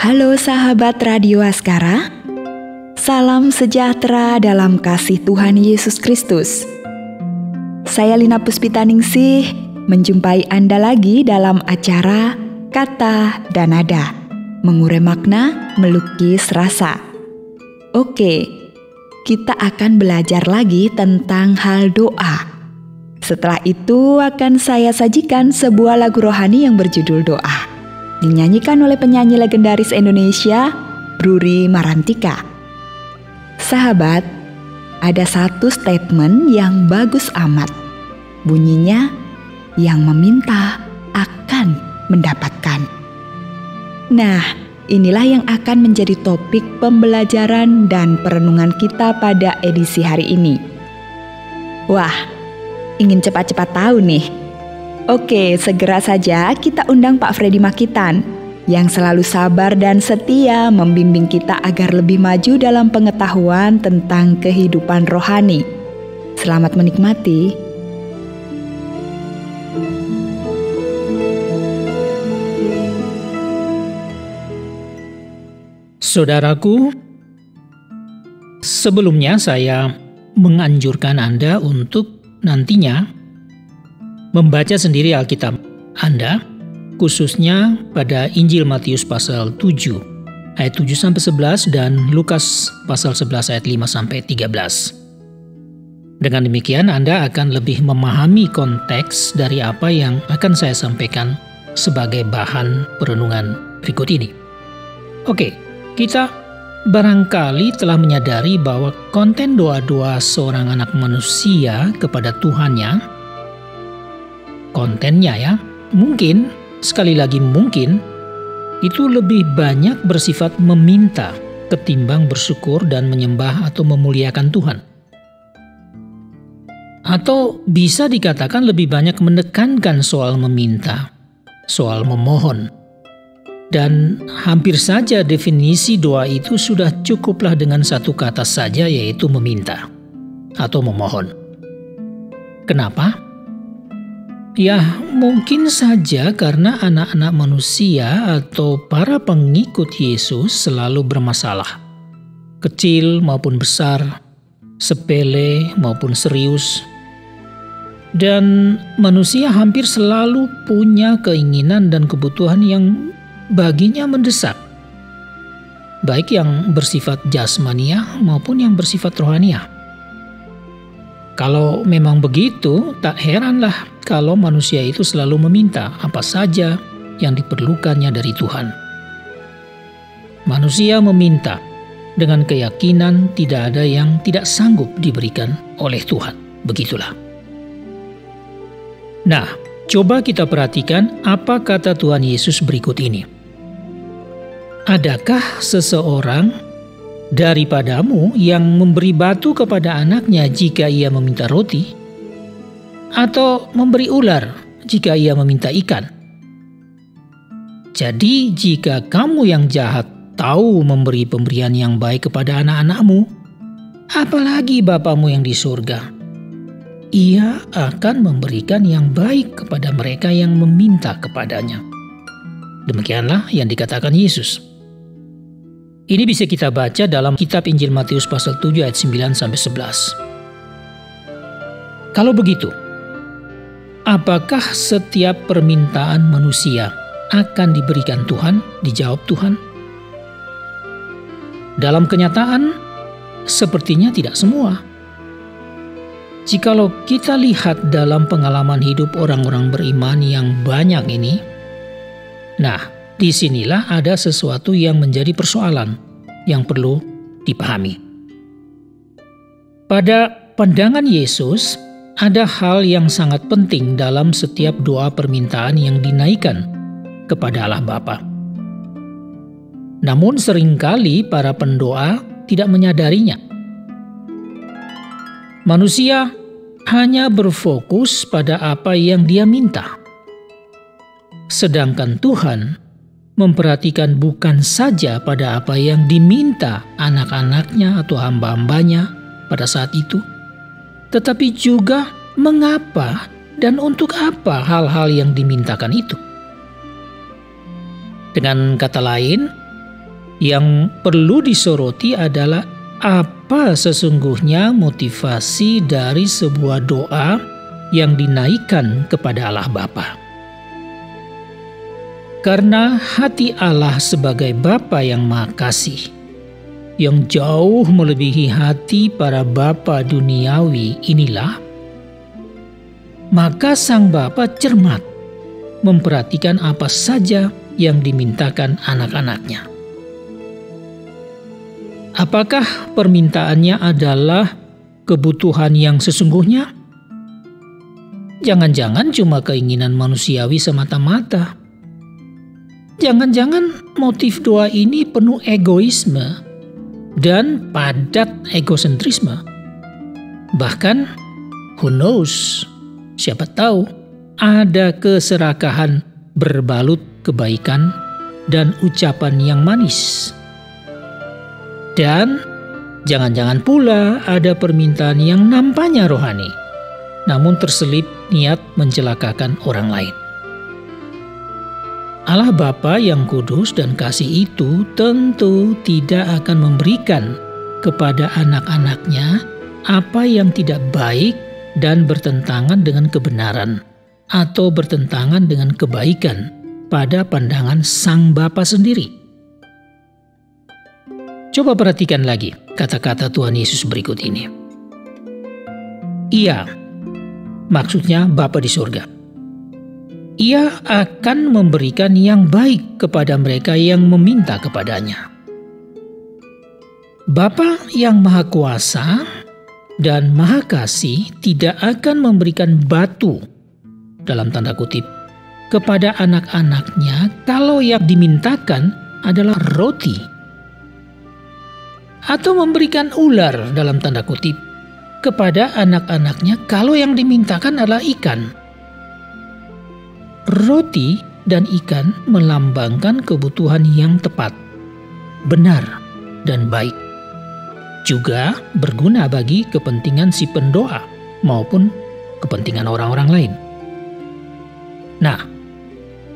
Halo sahabat Radio Askara, salam sejahtera dalam kasih Tuhan Yesus Kristus. Saya Lina Puspitaningsih menjumpai Anda lagi dalam acara Kata dan Nada, mengurai makna, melukis rasa. Oke, kita akan belajar lagi tentang hal doa. Setelah itu akan saya sajikan sebuah lagu rohani yang berjudul Doa, dinyanyikan oleh penyanyi legendaris Indonesia, Bruri Marantika. Sahabat, ada satu statement yang bagus amat. Bunyinya, yang meminta akan mendapatkan. Nah, inilah yang akan menjadi topik pembelajaran dan perenungan kita pada edisi hari ini. Wah, ingin cepat-cepat tahu nih? Oke, segera saja kita undang Pak Freddy Makitan yang selalu sabar dan setia membimbing kita agar lebih maju dalam pengetahuan tentang kehidupan rohani. Selamat menikmati. Saudaraku, sebelumnya saya menganjurkan Anda untuk nantinya membaca sendiri Alkitab Anda, khususnya pada Injil Matius pasal 7 ayat 7-11 dan Lukas pasal 11 ayat 5-13. Dengan demikian Anda akan lebih memahami konteks dari apa yang akan saya sampaikan sebagai bahan perenungan berikut ini. Oke, kita barangkali telah menyadari bahwa konten doa-doa seorang anak manusia kepada Tuhannya, kontennya ya, mungkin, sekali lagi mungkin, itu lebih banyak bersifat meminta ketimbang bersyukur dan menyembah atau memuliakan Tuhan. Atau bisa dikatakan lebih banyak menekankan soal meminta, soal memohon. Dan hampir saja definisi doa itu sudah cukuplah dengan satu kata saja, yaitu meminta atau memohon. Kenapa? Ya, mungkin saja karena anak-anak manusia atau para pengikut Yesus selalu bermasalah. Kecil maupun besar, sepele maupun serius. Dan manusia hampir selalu punya keinginan dan kebutuhan yang baginya mendesak, baik yang bersifat jasmania maupun yang bersifat rohania. Kalau memang begitu, tak heranlah kalau manusia itu selalu meminta apa saja yang diperlukannya dari Tuhan. Manusia meminta dengan keyakinan tidak ada yang tidak sanggup diberikan oleh Tuhan. Begitulah. Nah, coba kita perhatikan apa kata Tuhan Yesus berikut ini. Adakah seseorang daripadamu yang memberi batu kepada anaknya jika ia meminta roti? Atau memberi ular jika ia meminta ikan? Jadi jika kamu yang jahat tahu memberi pemberian yang baik kepada anak-anakmu, apalagi Bapamu yang di surga, Ia akan memberikan yang baik kepada mereka yang meminta kepadanya. Demikianlah yang dikatakan Yesus. Ini bisa kita baca dalam kitab Injil Matius pasal 7 ayat 9-11. Kalau begitu, apakah setiap permintaan manusia akan diberikan Tuhan, dijawab Tuhan? Dalam kenyataan, sepertinya tidak semua. Jikalau kita lihat dalam pengalaman hidup orang-orang beriman yang banyak ini, nah, disinilah ada sesuatu yang menjadi persoalan yang perlu dipahami. Pada pandangan Yesus, ada hal yang sangat penting dalam setiap doa permintaan yang dinaikkan kepada Allah Bapa. Namun seringkali para pendoa tidak menyadarinya. Manusia hanya berfokus pada apa yang dia minta. Sedangkan Tuhan memperhatikan bukan saja pada apa yang diminta anak-anaknya atau hamba-hambanya pada saat itu, tetapi juga mengapa dan untuk apa hal-hal yang dimintakan itu. Dengan kata lain, Yang perlu disoroti adalah apa sesungguhnya motivasi dari sebuah doa yang dinaikkan kepada Allah Bapa. Karena hati Allah sebagai Bapa yang Maha Kasih, yang jauh melebihi hati para bapa duniawi inilah, maka Sang Bapa cermat memperhatikan apa saja yang dimintakan anak-anaknya. Apakah permintaannya adalah kebutuhan yang sesungguhnya? Jangan-jangan cuma keinginan manusiawi semata-mata. Jangan-jangan motif doa ini penuh egoisme dan padat egosentrisme. Bahkan, who knows, siapa tahu ada keserakahan berbalut kebaikan dan ucapan yang manis. Dan jangan-jangan pula ada permintaan yang nampaknya rohani, namun terselip niat mencelakakan orang lain. Allah Bapa yang kudus dan kasih itu tentu tidak akan memberikan kepada anak-anaknya apa yang tidak baik dan bertentangan dengan kebenaran atau bertentangan dengan kebaikan pada pandangan Sang Bapa sendiri. Coba perhatikan lagi kata-kata Tuhan Yesus berikut ini. Ia, maksudnya Bapa di surga. Ia akan memberikan yang baik kepada mereka yang meminta kepadanya. Bapa yang Maha Kuasa dan Maha Kasih tidak akan memberikan batu, dalam tanda kutip, kepada anak-anaknya kalau yang dimintakan adalah roti. Atau memberikan ular, dalam tanda kutip, kepada anak-anaknya kalau yang dimintakan adalah ikan. Roti dan ikan melambangkan kebutuhan yang tepat, benar, dan baik. Juga berguna bagi kepentingan si pendoa maupun kepentingan orang-orang lain. Nah,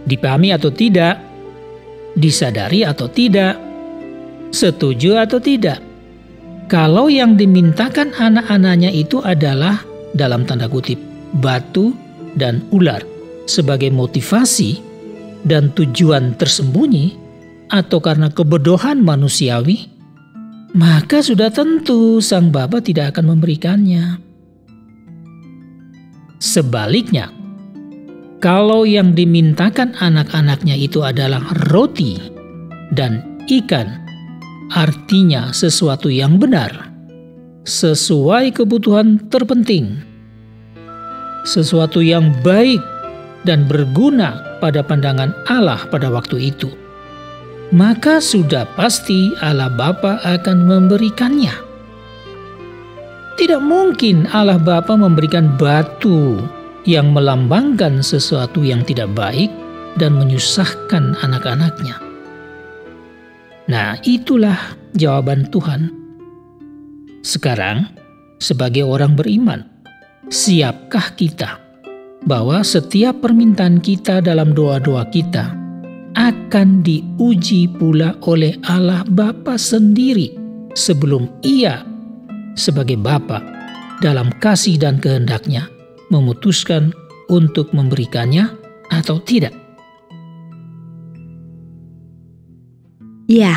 dipahami atau tidak, disadari atau tidak, setuju atau tidak, kalau yang dimintakan anak-anaknya itu adalah, dalam tanda kutip, batu dan ular sebagai motivasi dan tujuan tersembunyi atau karena kebodohan manusiawi, maka sudah tentu Sang Bapa tidak akan memberikannya. Sebaliknya, kalau yang dimintakan anak-anaknya itu adalah roti dan ikan, artinya sesuatu yang benar, sesuai kebutuhan terpenting, sesuatu yang baik dan berguna pada pandangan Allah pada waktu itu, maka sudah pasti Allah Bapa akan memberikannya. Tidak mungkin Allah Bapa memberikan batu yang melambangkan sesuatu yang tidak baik dan menyusahkan anak-anaknya. Nah, itulah jawaban Tuhan. Sekarang, sebagai orang beriman, siapkah kita bahwa setiap permintaan kita dalam doa-doa kita akan diuji pula oleh Allah Bapa sendiri sebelum Ia sebagai Bapa dalam kasih dan kehendaknya memutuskan untuk memberikannya atau tidak? Ya,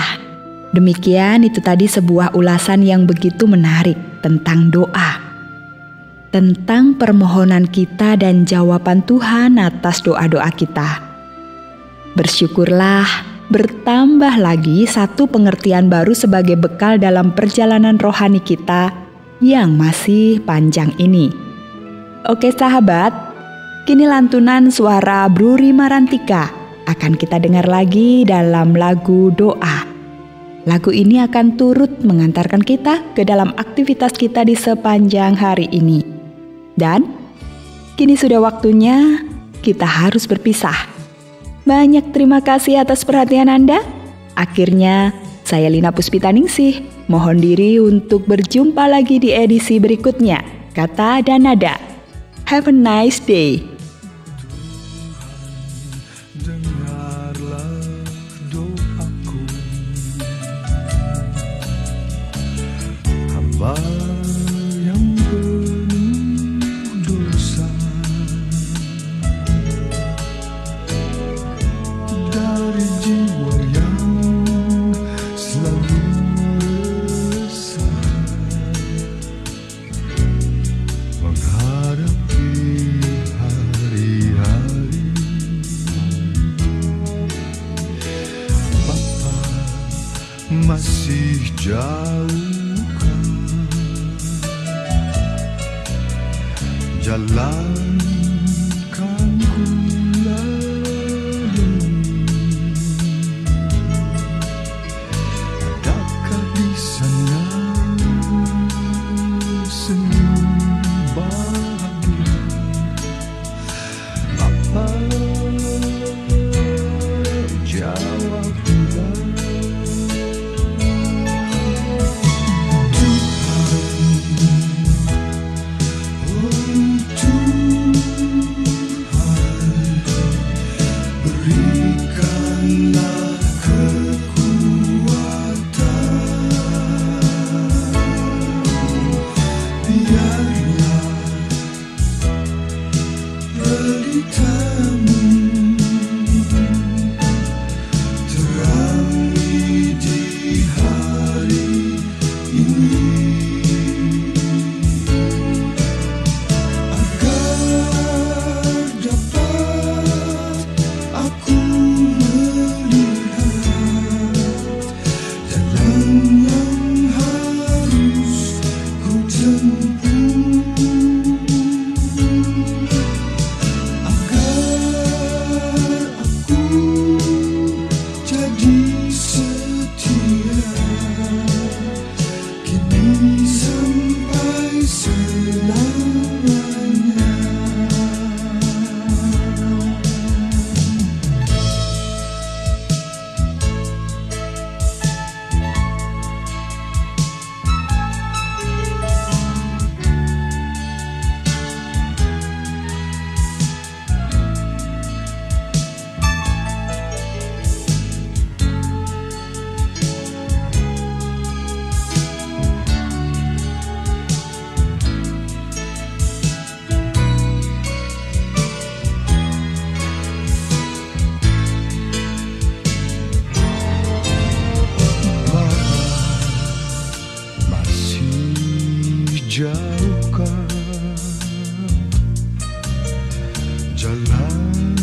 demikian itu tadi sebuah ulasan yang begitu menarik tentang doa. Tentang permohonan kita dan jawaban Tuhan atas doa-doa kita. Bersyukurlah, bertambah lagi satu pengertian baru sebagai bekal dalam perjalanan rohani kita yang masih panjang ini. Oke sahabat, kini lantunan suara Bru Rima Rantika akan kita dengar lagi dalam lagu doa. Lagu ini akan turut mengantarkan kita ke dalam aktivitas kita di sepanjang hari ini. Dan kini sudah waktunya kita harus berpisah. Banyak terima kasih atas perhatian Anda. Akhirnya saya Lina Puspitaningsih mohon diri untuk berjumpa lagi di edisi berikutnya. Kata dan nada. Have a nice day. Dengarlah doaku, jauhkan jalan kan ku lalui. Adakah di sana senyum bahagia? Apa jawablah? Berikanlah kekuatan, biarlah pelitamu terangi di hari ini, agar dapat aku jauhkan jalan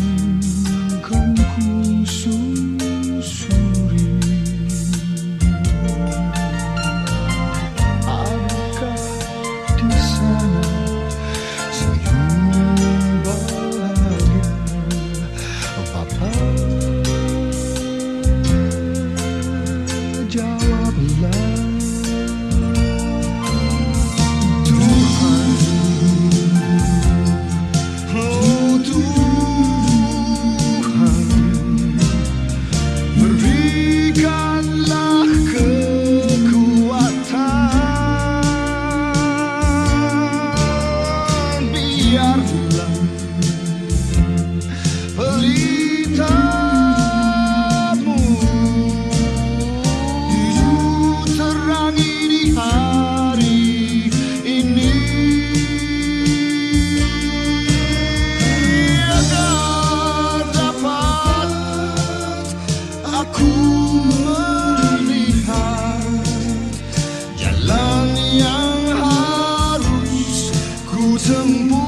kan ku susuri. Adakah di sana senyum bahagia? Bapa, jawablah. Biarlah pelitamu terangi di hari ini, agar dapat aku melihat jalan yang harus ku tempuh.